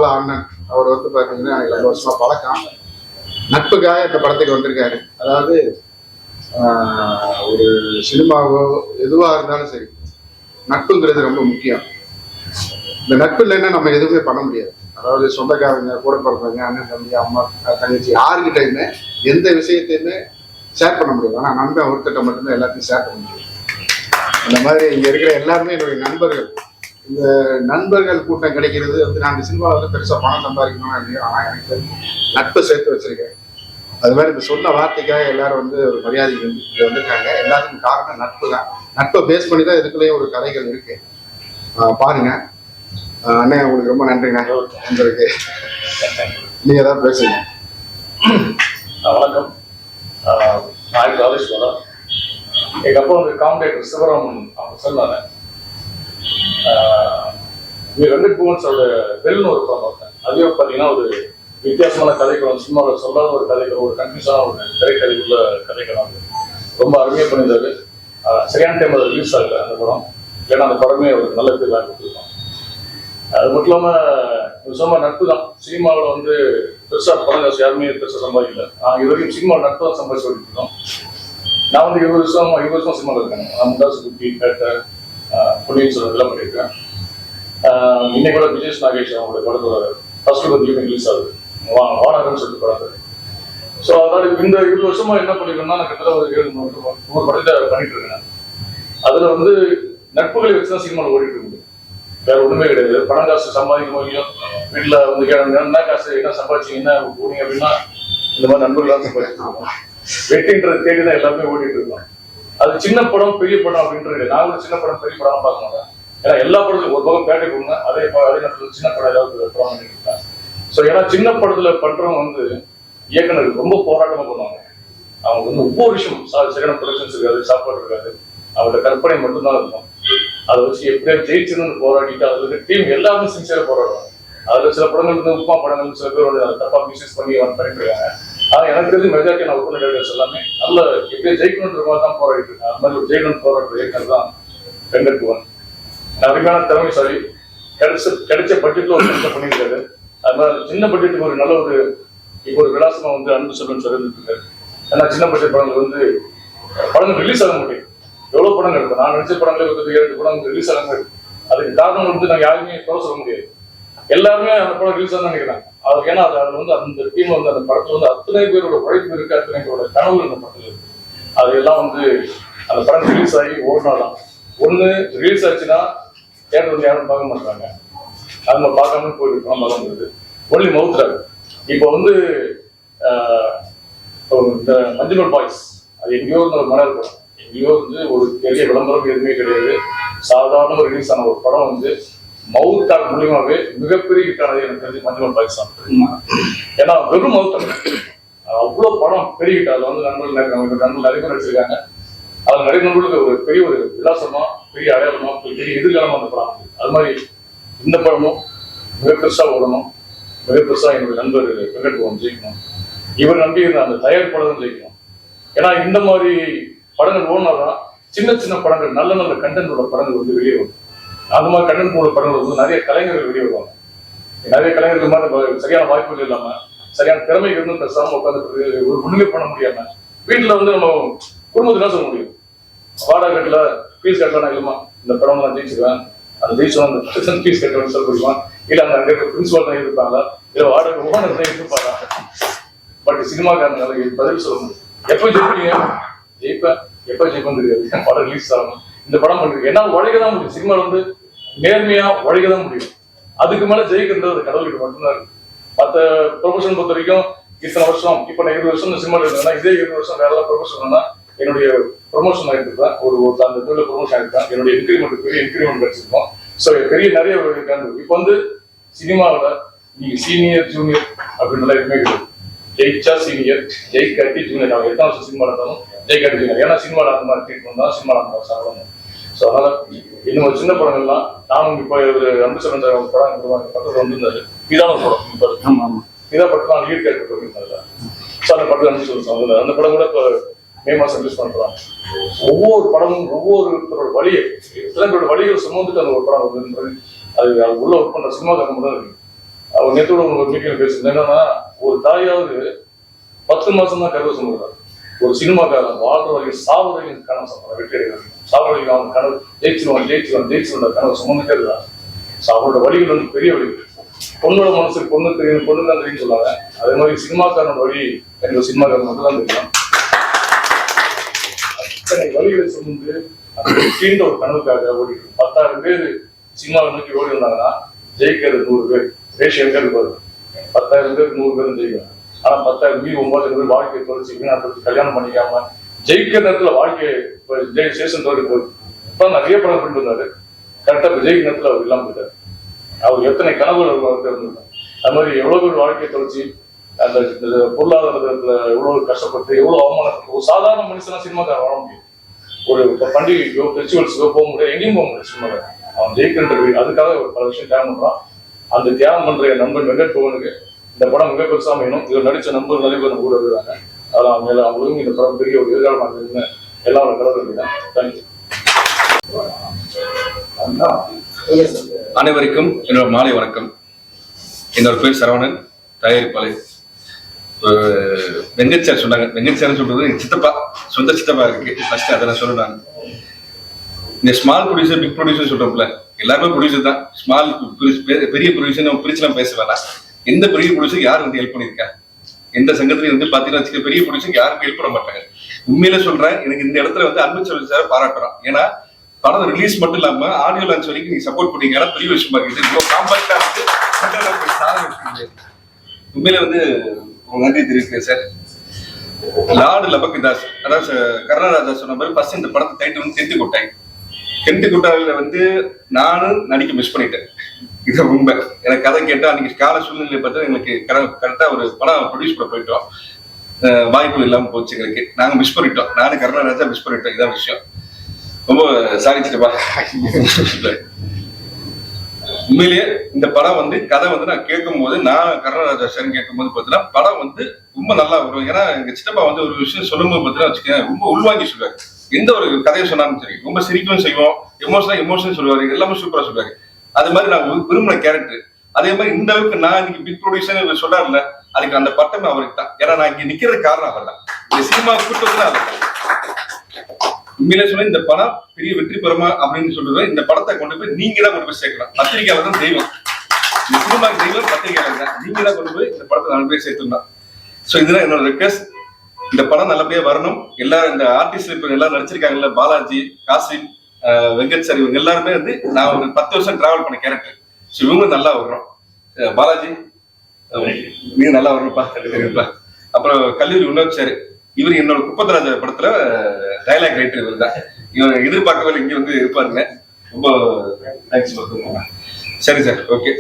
அண்ணன் அவர் வந்து பார்த்தீங்கன்னா எனக்கு 2 வருஷமா பழக்கம். நட்புக்காக இந்த படத்துக்கு வந்திருக்காரு. அதாவது ஒரு சினிமாவோ எதுவாக இருந்தாலும் சரி, நட்புங்கிறது ரொம்ப முக்கியம். இந்த நட்பு இல்லைன்னா நம்ம எதுவுமே பண்ண முடியாது. அதாவது சொந்தக்காரங்க, கூட பிறந்தவங்க, அண்ணன் தம்பி, அம்மா தங்கச்சி, யாருக்கிட்டையுமே எந்த விஷயத்தையுமே ஷேர் பண்ண முடியும். ஆனால் நண்பன் ஒருத்தட்ட மட்டும்தான் எல்லாத்தையும் ஷேர் பண்ண முடியும். அந்த மாதிரி இங்கே இருக்கிற எல்லாருமே என்னுடைய நண்பர்கள். இந்த நண்பர்கள் கூட்டம் கிடைக்கிறது வந்து நான் இந்த சினிமாவில் வந்து பெருசாக பணம் சம்பாதிக்கணும்னு இல்லையோ, ஆனால் எனக்கு நட்பை சேர்த்து வச்சிருக்கேன். அது மாதிரி இந்த சொன்ன வார்த்தைக்காக எல்லாரும் வந்து ஒரு மரியாதை வந்திருக்காங்க. எல்லாத்துக்கும் காரணம் நட்பு தான். நட்பை பேஸ் பண்ணி தான் இதுக்குள்ளேயும் ஒரு கதைகள் இருக்கு. பாருங்க அண்ணே, உங்களுக்கு ரொம்ப நன்றிண்ணே. உங்களுக்கு நீங்க தான் பேசுங்க. வணக்கம். நான் ராஜேஸ்வரன். எங்கள் அப்பா வந்து காம்படேட்டர் சிவராமன் அவங்க சொன்னாங்க. வெங்கட் புவன்ஸோட பெல்னு ஒரு படம் பார்த்தேன். அதுவே பார்த்தீங்கன்னா ஒரு வித்தியாசமான கதைக்களம், சினிமாவில் சொல்லாத ஒரு கதைக்களம், ஒரு கன்ஃபியூஸான ஒரு திரைக்கதைக்குள்ள கதைக்களம். ரொம்ப அருமையாக பண்ணியிருந்தாரு. சரியான டைம் அது ரிலீஸ் ஆகல அந்த படம். ஏன்னா அந்த படமே ஒரு நல்ல பேர் கொடுத்துருக்கோம். அது மட்டும் இல்லாமல் சும்மா நட்பு தான். சினிமாவில் வந்து பெருசாக படம் காசு யாருமே பெருசாக சம்பாதிக்கல. இது வரைக்கும் சினிமாவில் நட்பு தான் சம்பாதிச்சு இருக்கோம். நான் வந்து 20 வருஷம் சினிமாவில் இருக்கேன். நான் முண்டாசு குட்டி, பேட்டை, பொன்னியின் செல்வன் இதெல்லாம் பண்ணியிருக்கேன். இன்னைக்கு கூட விஜய் நாகேஷ் அவங்களுடைய படத்தோட ஃபர்ஸ்ட் வந்து ரிலீஸ் ஆகுது. வானகர்னு சொல்லிட்டு படம். ஸோ அதனால இந்த 20 வருஷமா என்ன பண்ணிருக்கேன்னா, நான் கிட்டத்தட்ட ஒரு 7 படத்தை பண்ணிட்டு இருக்கேன். அதில் வந்து நட்புகளை வச்சு தான் சினிமாவில் ஓடிட்டு இருக்கு. வேற ஒண்ணுமே கிடையாது. பணம் காசு சம்பாதிக்க முடியும். வீட்டில் வந்து என்ன காசு என்ன சம்பாதிச்சிங்க என்ன போனீங்க அப்படின்னா இந்த மாதிரி நண்பர்களாக சம்பாதிச்சிருக்கோம். வெற்றின்றது தேடி தான் எல்லாமே ஓடிட்டு இருக்கோம். அது சின்ன படம் பெரிய படம் அப்படின்றது. நான் ஒரு சின்ன படம் பெரிய படம் பார்க்க மாட்டேன். ஏன்னா எல்லா படத்துலையும் ஒரு பக்கம் பேட்டை கொடுங்க, அதே நேரத்தில் சின்ன படம் ஏதாவது படம் பண்ணிருக்கேன். ஸோ ஏன்னா சின்ன படத்துல பண்றவங்க வந்து இயக்குனர் ரொம்ப போராட்டமா பண்ணுவாங்க. அவங்க வந்து ஒவ்வொரு விஷயம் சரியான ப்ரொடக்ஷன்ஸ் இருக்காது, சாப்பாடு இருக்காது, அவங்களோட கற்பனை மட்டும்தான் இருக்கும். அதை வச்சு எப்படியா ஜெயிச்சிருந்து போராடிட்டு அதுல டீம் எல்லாருமே சின்சியரா போராடுவாங்க. அதுல சில படங்கள் வந்து உப்பா படங்கள் சில பேர் வந்து தப்பா மிஸ்யூஸ் பண்ணி பண்ணிட்டு இருக்காங்க. ஆனா எனக்கு தெரிஞ்சு மெஜாரிட்டி நான் ஒப்பந்த டேரக்டர்ஸ் எல்லாமே நல்ல எப்படியா ஜெயிக்கணுன்ற மாதிரி தான் போராடிட்டு இருக்கேன். அது மாதிரி ஒரு ஜெயிக்கணும் போராடுற இயக்குனர் தான் வெங்கட் புவன். அருமையான திறமைசாலி. கிடைச்ச பட்ஜெட்ல ஒரு சின்ன பண்ணியிருக்காரு. அது மாதிரி சின்ன பட்ஜெட்டுக்கு ஒரு நல்ல ஒரு இப்போ ஒரு விலாசமா வந்து அன்பு செல்வன் சொல்லிட்டு இருக்காரு. ஏன்னா சின்ன பட்ஜெட் படங்கள் வந்து படங்கள் ரிலீஸ் ஆக முடியும். எவ்வளவு படங்கள் இருக்கு. நான் நினைச்ச படங்களே வந்து 7 படங்கள் ரிலீஸ் ஆகாம இருக்கு. அதுக்கு காரணம் வந்து நாங்கள் யாருமே குறை சொல்ல முடியாது. எல்லாருமே அந்த படம் ரிலீஸ் ஆகும் நினைக்கிறாங்க. அது ஏன்னா அது வந்து அந்த டீம் வந்து அந்த படத்துல வந்து அத்தனை பேரோட உழைப்பு இருக்கு, அத்தனை பேரோட கனவு இந்த படத்துல இருக்கு. அதையெல்லாம் வந்து அந்த படம் ரிலீஸ் ஆகி ஓடினாதான். ஒண்ணு ரிலீஸ் ஆச்சுன்னா தேட்டர் வந்து யாரும் பார்க்க மாட்டாங்க. அது நம்ம பார்க்காம போயிட்டு படம் பார்க்க ஒன்லி மவுத்ராரு. இப்போ வந்து இந்த மஞ்சுமல் பாய்ஸ் அது எங்கேயோ ஒரு மலர் படம், எங்கேயோ வந்து ஒரு பெரிய விளம்பரம் எதுவுமே கிடையாது. சாதாரண ஒரு ரிலீஸ் ஆன ஒரு படம் வந்து மவுத்தாக் மூலியமாவே மிகப்பெரிய ஹிட்டானது எனக்கு தெரிஞ்சு மஞ்சுமல் பாய்ஸ் தான். ஏன்னா வெறும் மவுத்தாக் அவ்வளவு படம் பெரிய ஹிட். அதுல வந்து நண்பர்கள் நிறைய பேர் நடிச்சிருக்காங்க. அது நிறைய நண்பர்களுக்கு ஒரு பெரிய ஒரு விலாசமா, பெரிய அடையாளமா, பெரிய எதிர்காலமா அந்த படம். அது மாதிரி இந்த படமும் மிக பெருசா ஓடணும். மிக பெருசா என்னுடைய நண்பர் வெங்கட் புவன் ஜெயிக்கணும். இவர் நம்பி இருந்த அந்த தயாரிப்பாளர் ஜெயிக்கணும். ஏன்னா இந்த மாதிரி படங்கள் ஓடினாதான் சின்ன சின்ன படங்கள் நல்ல நல்ல கண்டென்டோட படங்கள் வந்து வெளியே வரும். அந்த மாதிரி கண்டென்டோட படங்கள் வந்து நிறைய கலைஞர்கள் வெளியே வருவாங்க. நிறைய கலைஞர்கள் மாதிரி சரியான வாய்ப்புகள் இல்லாம சரியான திறமைகள் இருந்து பேசாம உட்காந்து ஒரு ஒண்ணுமே பண்ண முடியாம வீட்டுல வந்து நம்ம குடும்பத்துலாம் சொல்ல முடியும். வாடகை கட்டல ஃபீஸ் கட்டலாம் இல்லமா இந்த படம் நான் ஜெயிச்சிருவேன், அந்த ஜெயிச்சோம் ஃபீஸ் கட்டணும்னு சொல்ல முடியுமா? இல்ல அந்த அங்க பிரின்சிபால் தான் இருப்பாங்களா, இல்ல வாடகை ஓனர் தான் இருப்பாங்க. பட் சினிமாக்காரனால பதில் சொல்ல முடியும். எப்ப ஜெயிப்பீங்க? ஜெயிப்பேன். எப்ப ஜெயிப்பேன்னு தெரியாது. படம் ரிலீஸ் ஆகணும். இந்த படம் பண்ணிருக்கு என்ன உழைக்க தான் முடியும். சினிமா வந்து நேர்மையா உழைக்க தான் முடியும். அதுக்கு மேல ஜெயிக்கிறது அது கடவுளுக்கு மட்டும்தான் இருக்கு. மற்ற ப்ரொஃபஷன் பொறுத்த வரைக்கும் இத்தனை வருஷம் இப்ப நான் 20 வருஷம் சினிமாவில் இருந்தேன்னா இதே 20 வருஷம் வேற ஏதாவது ப்ரொஃபஷன்னா என்னுடைய ப்ரொமோஷன் ஆகிட்டு ஒரு அந்த தொழில் ப்ரொமோஷன் ஆகிருக்கேன். என்னுடைய இன்கிரிமெண்ட் பெரிய இன்கிரிமெண்ட் கிடைச்சிருக்கோம். ஸோ பெரிய நிறைய இப்போ வந்து சினிமாவில் நீங்க சீனியர் ஜூனியர் அப்படின்னு எதுவுமே கிடையாது. ஜெயிச்சா சீனியர், ஜெயிக்காட்டி ஜூனியர். அவங்க எத்தனை வருஷம் சினிமாவில் இருந்தாலும் ஜெயிக்காட்டி ஜூனியர். ஏன்னா சினிமாவில் அந்த மாதிரி ட்ரீட்மெண்ட் தான், சினிமாவில் அந்த மாதிரி சாப்பிடணும். ஸோ அதனால இன்னும் ஒரு சின்ன படங்கள்லாம் நானும் இப்போ ஒரு அன்பு செல்வன் படம் பக்கத்தில் வந்துருந்தாரு. இதான படம் இதா படத்தில் நான் லீட் கேரக்டர் பண்ணியிருந்தாங்க. ஸோ அந்த படத்தில் அன்பு செல்வன் அந்த படம் கூட இப்போ மே மாசம் ரிலீஸ் பண்றாங்க. ஒவ்வொரு படமும் ஒவ்வொருத்தரோட வழியை சில பேரோட வழிகள் சுமந்துட்டு அந்த ஒரு படம் வந்து அது உள்ள ஒர்க் பண்ற சினிமாக்காரங்க தான் இருக்கு. அவர் நேற்றோட ஒரு மீட்டிங் பேசுறது என்னன்னா, ஒரு தாயாவது 10 மாசம் தான் கருவை சுமக்கிறார். ஒரு சினிமாக்காரன் வாழ்ற வரைக்கும் சாவு வரைக்கும் கனவு சொல்றான், வெற்றி அடைகிறான். சாவு வரைக்கும் அவன் கனவு ஜெயிச்சுவான் கனவு சுமந்துட்டே இருக்கான். அவரோட வழிகள் வந்து பெரிய வழி. பொண்ணோட மனசுக்கு பொண்ணு தெரியும், பொண்ணு தான் தெரியும் சொல்லாங்க. அதே மாதிரி சினிமாக்காரனோட வழி எனக்கு சினிமாக்காரன் மட்டும் தான் தெரியும். அத்தனை வழிகளை சுமந்து அந்த வெற்றின்ற ஒரு கனவுக்காக ஓடி 10,000 பேர் சினிமாவை நோக்கி ஓடி இருந்தாங்கன்னா ஜெயிக்கிறது 100 பேர். ரேஷியோ எங்க இருப்பாரு? 10,000 பேர் 100 பேரும் ஜெயிக்கிறாங்க. ஆனா 10,000 மீது 9 பேர் வாழ்க்கையை தொலைச்சி வீணாட்டு கல்யாணம் பண்ணிக்காம ஜெயிக்கிற நேரத்துல வாழ்க்கையை சேஷன் தோடி போகுது. இப்ப நிறைய படம் பண்ணிட்டு இருந்தாரு. கரெக்டா இப்ப ஜெயிக்கிற நேரத்துல அவர் இல்லாம போயிட்டாரு. அவர் எத்தனை கனவுகள் இருந்திருக்காரு. அது மாதிரி எவ்வளவு பேர் வாழ்க்கையை தொலைச்சி அந்த பொருளாதாரத்துல எவ்வளவு கஷ்டப்பட்டு எவ்வளவு அவமானப்பட்டு ஒரு சாதாரண மனுஷனா சினிமாக்காரன் வாழ முடியும். ஒரு பண்டிகைக்கோ ஃபெஸ்டிவல்ஸுக்கோ போக முடியாது, எங்கேயும் போக முடியாது சினிமாக்காரன். அவன் ஜெயிக்கின்ற அதுக்காக ஒரு பல விஷயம் தியாகம் பண்றான். அந்த தியாகம் பண்ற என் நண்பன் வெங்கட் பவனுக்கு இந்த படம் மிக பெருசா அமையணும். இதில் நடிச்ச நண்பர் நிறைய பேர் கூட இருக்கிறாங்க. அதெல்லாம் மேல அவங்களும் இந்த படம் பெரிய ஒரு எதிர்காலமாக இருக்குன்னு எல்லாரும் கலந்துருக்கேன். தேங்க்யூ. அனைவருக்கும் என்னோட மாலை வணக்கம். என்னோட பேர் சரவணன், தயாரிப்பாளர். வெங்கட் சார் சொன்னாங்க. வெங்கட் சார் சொல்றது எங்க சித்தப்பா, சொந்த சித்தப்பா இருக்கு. ஃபர்ஸ்ட் அதை நான் சொல்றேன். இந்த ஸ்மால் ப்ரொடியூசர் பிக் ப்ரொடியூசர் சொல்றோம்ல, எல்லாருமே ப்ரொடியூசர் தான். ஸ்மால் பெரிய ப்ரொடியூசர் நம்ம பிரிச்சுலாம் பேச வேணாம். எந்த பெரிய ப்ரொடியூசர் யார் வந்து ஹெல்ப் பண்ணியிருக்கா? எந்த சங்கத்திலையும் வந்து பாத்தீங்கன்னா வச்சுக்க பெரிய ப்ரொடியூசர் யாருக்கும் ஹெல்ப் பண்ண மாட்டாங்க. உண்மையில சொல்றேன், எனக்கு இந்த இடத்துல வந்து அன்பு செல்வன் சார் பாராட்டுறோம். ஏன்னா படம் ரிலீஸ் மட்டும் இல்லாம ஆடியோ லான்ச் வரைக்கும் நீங்க சப்போர்ட் பண்ணீங்க. பெரிய விஷயமா இருக்குது. காம்பாக்டா வந்து உண்மையில வந்து நன்றி தெரிவிக்கிறேன் சார். லார்டு லபக்தாஸ், அதாவது கருணாராஜா சொன்ன மாதிரி ஃபர்ஸ்ட் இந்த படத்தை டைட்டில் வந்து தென்ட்டு கொட்டாய். தென்ட்டு கொட்டாயில வந்து நானும் நடிக்க மிஸ் பண்ணிட்டேன். இது உண்மை. எனக்கு கதை கேட்டா அன்னைக்கு கால சூழ்நிலை பார்த்தா எங்களுக்கு கரெக்டா ஒரு படம் ப்ரொடியூஸ் பண்ண போயிட்டோம். வாய்ப்பு இல்லாம போச்சு எங்களுக்கு. நாங்க மிஸ் பண்ணிட்டோம். நானும் கருணாராஜா மிஸ் பண்ணிட்டோம். இதான் விஷயம். ரொம்ப சாதிச்சுட்டுப்பா. உண்மையிலேயே இந்த படம் வந்து கதை வந்து நான் கேட்கும் போது, நான் கருணாராஜா சார் கேட்கும் போது பார்த்தீங்கன்னா படம் வந்து ரொம்ப நல்லா வரும். ஏன்னா எங்க சித்தப்பா வந்து ஒரு விஷயம் சொல்லும் போது பார்த்தீங்கன்னா வச்சுக்கேன், ரொம்ப உள்வாங்கி சொல்லுவாரு. எந்த ஒரு கதையை சொன்னாலும் சரி, ரொம்ப சிரிக்கவும் செய்வோம், எமோஷனல் சொல்லுவாரு, எல்லாமே சூப்பரா சொல்லுவாரு. அது மாதிரி நான் விரும்பின கேரக்டர். அதே மாதிரி இந்த அளவுக்கு நான் இன்னைக்கு பிக் ப்ரொடியூசர் சொல்றாருல, அதுக்கு அந்த பட்டமே அவருக்கு தான். ஏன்னா நான் இங்க நிக்கிறது காரணம் அவர் தான். இந்த சினிமா கூட்டத்துல அவர் தான். உண்மையிலே சொன்ன இந்த படம் பெரிய வெற்றி பெறுமா அப்படின்னு சொல்றது, இந்த படத்தை கொண்டு போய் நீங்க தான் கொண்டு போய் சேர்க்கலாம். பத்திரிகையாளர் தான் தெய்வம். இந்த சினிமாக்கு தெய்வம் பத்திரிகையாளர் தான். நீங்க தான் கொண்டு போய் இந்த படத்தை 4 பேர் சேர்த்துடலாம். ஸோ இதுதான் என்னோட ரெக்வஸ்ட். இந்த படம் நல்லபடியா வரணும். எல்லாரும் இந்த ஆர்டிஸ்ட் இப்ப எல்லாரும் நடிச்சிருக்காங்கல்ல, பாலாஜி, காசிம், வெங்கட் சார், இவங்க எல்லாருமே வந்து நான் ஒரு 10 வருஷம் டிராவல் பண்ண கேரக்டர். ஸோ இவங்க நல்லா வரணும். பாலாஜி நீங்க நல்லா வரணும்ப்பா. அப்புறம் கல்லூரி வினோத் சார், இவர் என்னோட குப்பத்ராஜ படத்துல டைலாக் ரைட்டர். இவர் தான். இவர் எதிர்பார்க்கவே இங்க வந்து இருப்பாருங்க. ரொம்ப தேங்க்ஸ். சரி சார், ஓகே.